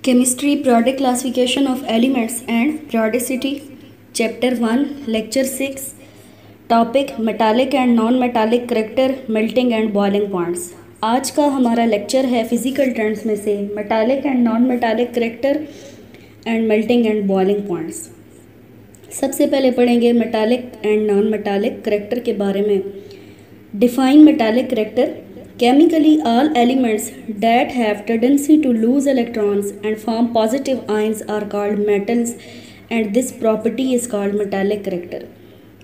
Chemistry Periodic Classification of Elements and Periodicity Chapter 1 Lecture 6 Topic Metallic and Non-Metallic Character Melting and Boiling Points। आज का हमारा lecture है physical terms में से metallic and non metallic character and melting and boiling points. सबसे पहले पढ़ेंगे metallic and non metallic character के बारे में। Define metallic character. Chemically, all elements that have tendency to lose electrons and form positive ions are called metals and this property is called metallic character।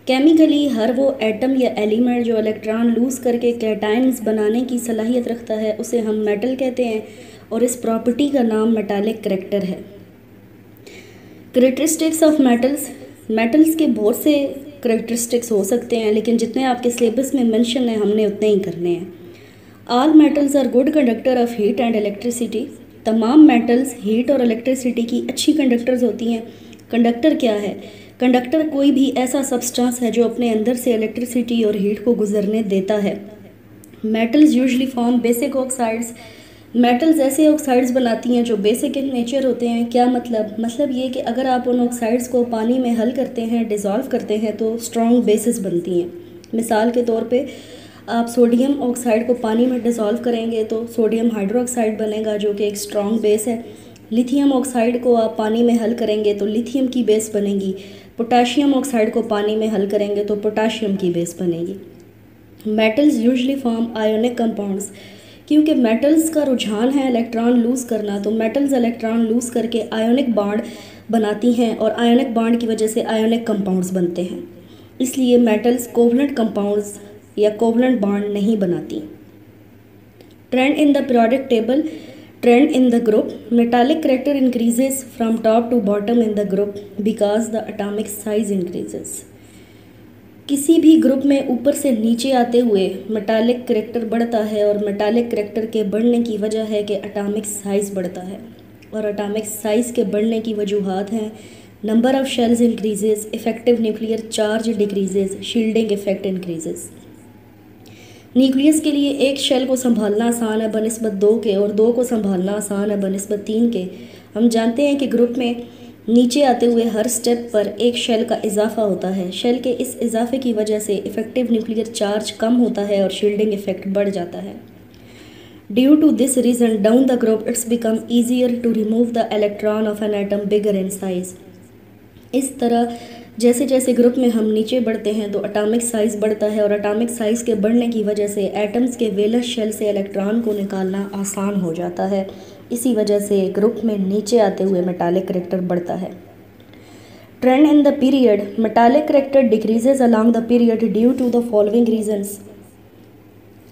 Chemically हर वो atom या element जो electron loose करके कैटाइन्स बनाने की सलाहियत रखता है उसे हम मेटल कहते हैं और इस प्रॉपर्टी का नाम मेटालिक करेक्टर है। Characteristics of metals. मेटल्स के बहुत से करेक्टरिस्टिक्स हो सकते हैं लेकिन जितने आपके सिलेबस में मेंशन है हमने उतने ही करने हैं। All metals are good conductor of heat and electricity. तमाम मेटल्स हीट और इलेक्ट्रिसिटी की अच्छी कंडक्टर्स होती हैं। कंडक्टर क्या है? कंडक्टर कोई भी ऐसा सब्सटेंस है जो अपने अंदर से इलेक्ट्रिसिटी और हीट को गुजरने देता है। Metals usually form basic oxides. Metals ऐसे ऑक्साइड्स बनाती हैं जो बेसिक इन नेचर होते हैं। क्या मतलब ये कि अगर आप उन ऑक्साइड्स को पानी में हल करते हैं, डिज़ोल्व करते हैं तो स्ट्रॉन्ग बेसिस बनती हैं। मिसाल के तौर पे आप सोडियम ऑक्साइड को पानी में डिज़ोल्व करेंगे तो सोडियम हाइड्रोक्साइड बनेगा जो कि एक स्ट्रॉन्ग बेस है। लिथियम ऑक्साइड को आप पानी में हल करेंगे तो लिथियम की बेस बनेगी। पोटाशियम ऑक्साइड को पानी में हल करेंगे तो पोटाशियम की बेस बनेगी। Metals usually form ionic compounds. क्योंकि मेटल्स का रुझान है इलेक्ट्रॉन लूज़ करना तो मेटल्स इलेक्ट्रॉन लूज़ करके आयोनिक बॉन्ड बनाती हैं और आयोनिक बॉन्ड की वजह से आयोनिक कंपाउंड्स बनते हैं। इसलिए मेटल्स कोवलेंट कंपाउंड्स या कोवलेंट बॉन्ड नहीं बनाती। Trend in the periodic table. Trend in the group. Metallic character increases from top to bottom in the group because the atomic size increases. किसी भी group में ऊपर से नीचे आते हुए मेटालिक करेक्टर बढ़ता है और मेटालिक करेक्टर के बढ़ने की वजह है कि एटॉमिक साइज बढ़ता है और एटॉमिक साइज के बढ़ने की वजूहात हैं number of shells increases, effective nuclear charge decreases, shielding effect increases. Nucleus के लिए एक शेल को संभालना आसान है बनिस्बत 2 के और 2 को संभालना आसान है बनिस्बत 3 के। हम जानते हैं कि ग्रुप में नीचे आते हुए हर स्टेप पर एक शेल का इजाफा होता है। शेल के इस इजाफे की वजह से इफेक्टिव न्यूक्लियर चार्ज कम होता है और शील्डिंग इफेक्ट बढ़ जाता है। Due to this reason down the group it's become easier to remove the electron of an atom bigger in size. इस तरह जैसे जैसे ग्रुप में हम नीचे बढ़ते हैं तो एटॉमिक साइज़ बढ़ता है और एटॉमिक साइज़ के बढ़ने की वजह से एटम्स के वेलस शेल से इलेक्ट्रॉन को निकालना आसान हो जाता है। इसी वजह से ग्रुप में नीचे आते हुए मेटालिक करेक्टर बढ़ता है। Trend in the period. Metallic character decreases along the period due to the following reasons.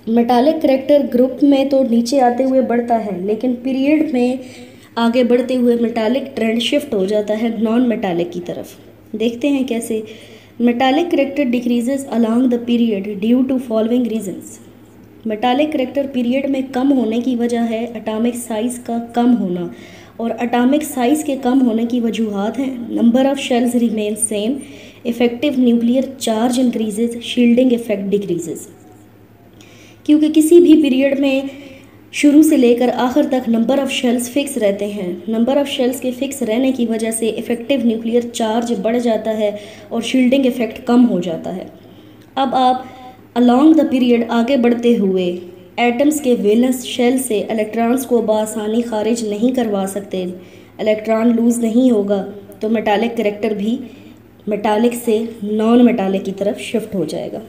Metallic character group में तो नीचे आते हुए बढ़ता है लेकिन पीरियड में आगे बढ़ते हुए मेटालिक ट्रेंड शिफ्ट हो जाता है नॉन मेटालिक की तरफ। देखते हैं कैसे। Metallic character decreases along the period due to following reasons. Metallic character period में कम होने की वजह है एटॉमिक साइज़ का कम होना और एटॉमिक साइज़ के कम होने की वजूहात हैं number of shells remain same, effective nuclear charge increases, shielding effect decreases. क्योंकि किसी भी पीरियड में शुरू से लेकर आखिर तक नंबर ऑफ़ शेल्स फिक्स रहते हैं। नंबर ऑफ़ शेल्स के फिक्स रहने की वजह से इफ़ेक्टिव न्यूक्लियर चार्ज बढ़ जाता है और शील्डिंग इफ़ेक्ट कम हो जाता है। अब आप अलॉन्ग द पीरियड आगे बढ़ते हुए एटम्स के वैलेंस शेल से इलेक्ट्रॉन्स को बआसानी खारिज नहीं करवा सकते, इलेक्ट्रॉन लूज़ नहीं होगा तो मेटालिक करेक्टर भी मेटालिक से नॉन मेटालिक की तरफ शिफ्ट हो जाएगा।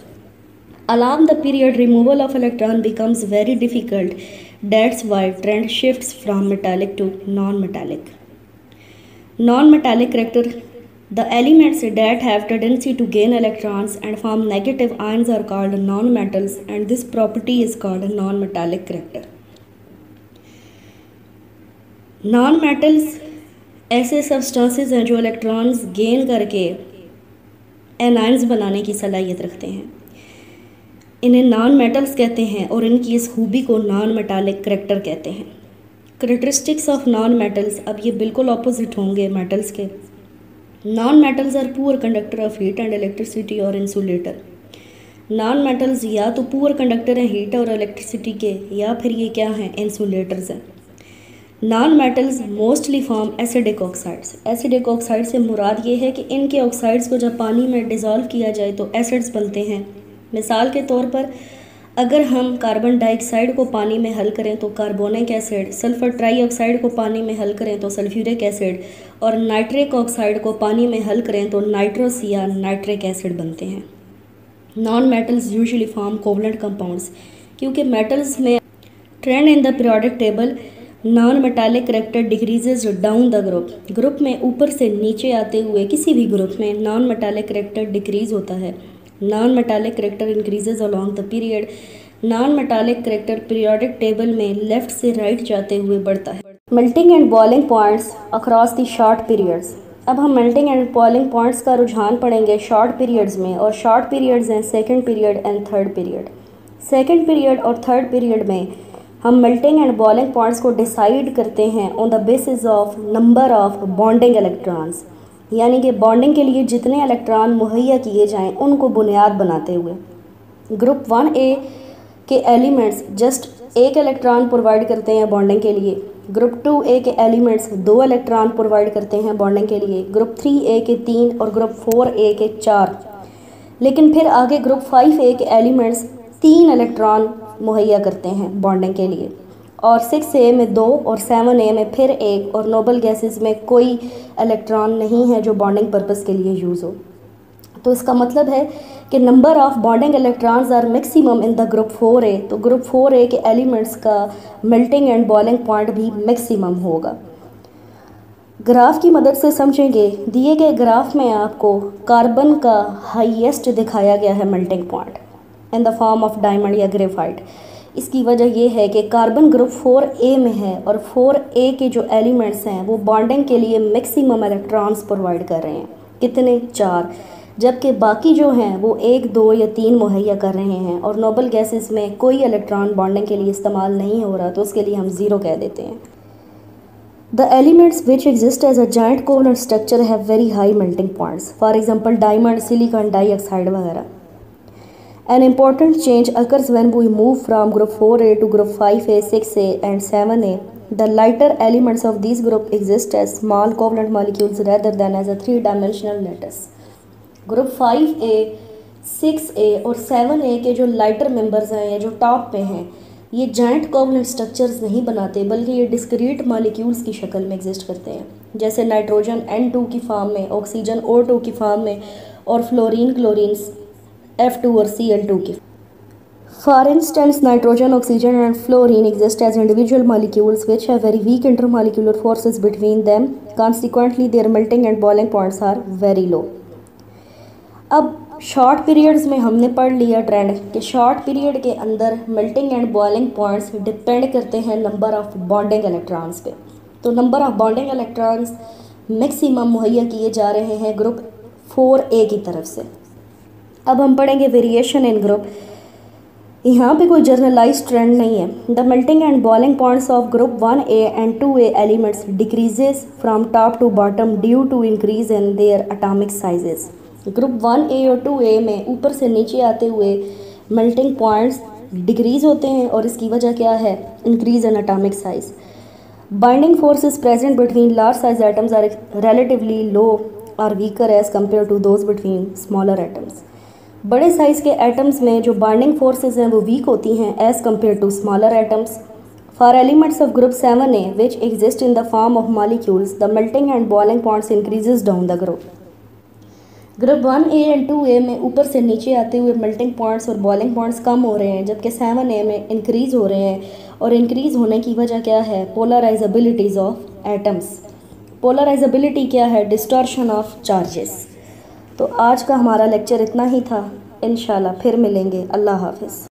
Along the period, removal of electron becomes very difficult. That's why trend shifts from metallic to non-metallic. Non-metallic character. The elements that have tendency to gain electrons and form negative ions are called non-metals, and this property is called non-metallic character. Non-metals ऐसे substances हैं जो electrons gain करके anions बनाने की सलाहियत रखते हैं। इन्हें नॉन मेटल्स कहते हैं और इनकी इस खूबी को नॉन मेटालिक करेक्टर कहते हैं। Characteristics of non metals. अब ये बिल्कुल ऑपोजिट होंगे मेटल्स के। Non metals are poor conductor of heat and electricity और इंसुलेटर। नॉन मेटल्स या तो पुअर कंडक्टर हैं हीट और इलेक्ट्रिसिटी के या फिर ये क्या हैं, इंसुलेटर्स हैं। Non metals mostly form acidic oxides. Acidic oxide से मुराद ये है कि इनके ऑक्साइड्स को जब पानी में डिज़ोल्व किया जाए तो एसिड्स बनते हैं। मिसाल के तौर पर अगर हम कार्बन डाइऑक्साइड को पानी में हल करें तो कार्बोनिक एसिड, सल्फ़र ट्राईऑक्साइड को पानी में हल करें तो सल्फ्यूरिक एसिड, और नाइट्रिक ऑक्साइड को पानी में हल करें तो नाइट्रोस या नाइट्रिक एसिड बनते हैं। Non metals usually form covalent compounds. क्योंकि मेटल्स में trend in the periodic table non metallic character decreases down the group में ऊपर से नीचे आते हुए किसी भी ग्रुप में नॉन मेटालिक करेक्टर डिक्रीज होता है। Non metallic character increases along the period. Non metallic character periodic table में लेफ्ट से राइट जाते हुए बढ़ता है। Melting and boiling points across the short periods. अब हम मेल्टिंग एंड बॉइलिंग पॉइंट्स का रुझान पढ़ेंगे शॉर्ट पीरियड्स में, और शॉर्ट पीरियड्स हैं second period and third period. Second period और थर्ड पीरियड में हम मेल्टिंग एंड बॉइलिंग पॉइंट्स को डिसाइड करते हैं on the basis of number of bonding electrons, यानी कि बॉन्डिंग के लिए जितने इलेक्ट्रॉन मुहैया किए जाएं उनको बुनियाद बनाते हुए। ग्रुप 1A के एलिमेंट्स जस्ट एक इलेक्ट्रॉन प्रोवाइड करते हैं बॉन्डिंग के लिए। ग्रुप 2A के एलिमेंट्स 2 इलेक्ट्रॉन प्रोवाइड करते हैं बॉन्डिंग के लिए। ग्रुप 3A के 3 और ग्रुप 4A के 4। लेकिन फिर आगे ग्रुप 5A के एलिमेंट्स 3 इलेक्ट्रॉन मुहैया करते हैं बॉन्डिंग के लिए, और 6A में 2 और 7A में फिर 1, और नोबल गैसेस में कोई इलेक्ट्रॉन नहीं है जो बॉन्डिंग पर्पस के लिए यूज़ हो। तो इसका मतलब है कि number of bonding electrons are maximum in the group 4A। तो ग्रुप 4A के एलिमेंट्स का मेल्टिंग एंड बॉइलिंग पॉइंट भी मैक्सिमम होगा। ग्राफ की मदद से समझेंगे। दिए गए ग्राफ में आपको कार्बन का हाईएस्ट दिखाया गया है melting point in the form of diamond या ग्रेफाइट। इसकी वजह यह है कि कार्बन ग्रुप 4A में है, और 4A के जो एलिमेंट्स हैं वो बॉन्डिंग के लिए मैक्सिमम इलेक्ट्रॉन्स प्रोवाइड कर रहे हैं। कितने? 4, जबकि बाकी जो हैं वो 1, 2 या 3 मुहैया कर रहे हैं, और नोबल गैसेस में कोई इलेक्ट्रॉन बॉन्डिंग के लिए इस्तेमाल नहीं हो रहा, तो उसके लिए हम 0 कह देते हैं। The elements which exist as a giant covalent structure have very high melting points, for example diamond, silicon dioxide वगैरह। An important change occurs when we move from group 4A to group 5A, 6A and 7A. The lighter elements of these group exist as small covalent molecules rather than as a 3-dimensional lattice. Group 5A, 6A और 7A के जो lighter members हैं या जो top पे हैं, ये joint covalent structures नहीं बनाते, बल्कि ये डिस्क्रीट मॉलिक्यूल्स की शक्ल में एग्जिस्ट करते हैं, जैसे नाइट्रोजन N2 की फॉर्म में, ऑक्सीजन O2 की फॉर्म में, और फ्लोरीन क्लोरीन F2 और Cl2 की। For instance, nitrogen, oxygen and fluorine exist as individual molecules which have very weak intermolecular forces between them. Consequently, their melting and boiling points are very low. अब short periods में हमने पढ़ लिया trend कि short period के अंदर melting and boiling points depend करते हैं नंबर ऑफ बॉन्डिंग इलेक्ट्रॉन्स पे। तो number of bonding electrons maximum मुहैया किए जा रहे हैं ग्रुप 4A की तरफ से। अब हम पढ़ेंगे वेरिएशन इन ग्रुप। यहाँ पे कोई जर्नलाइज ट्रेंड नहीं है। The melting and boiling points of group 1A and 2A elements decreases from top to bottom due to increase in their atomic sizes. Group 1A और 2A में ऊपर से नीचे आते हुए मेल्टिंग पॉइंट्स डिक्रीज होते हैं, और इसकी वजह क्या है? Increase in atomic size. Binding forces present between large size atoms are relatively low और weaker as compared to those between smaller atoms. बड़े साइज़ के एटम्स में जो बाइंडिंग फोर्सेस हैं वो वीक होती हैं as compared to smaller atoms. For elements of group 7A which exist in the form of molecules the melting and boiling points increases down the group. Group 1A and 2A में ऊपर से नीचे आते हुए melting points और boiling points कम हो रहे हैं, जबकि 7A में इंक्रीज़ हो रहे हैं। और इंक्रीज़ होने की वजह क्या है? पोलराइजेबिलिटीज़ ऑफ एटम्स। पोलराइजेबिलिटी क्या है? Distortion of charges. तो आज का हमारा लेक्चर इतना ही था। इंशाल्लाह फिर मिलेंगे। अल्लाह हाफ़िज़।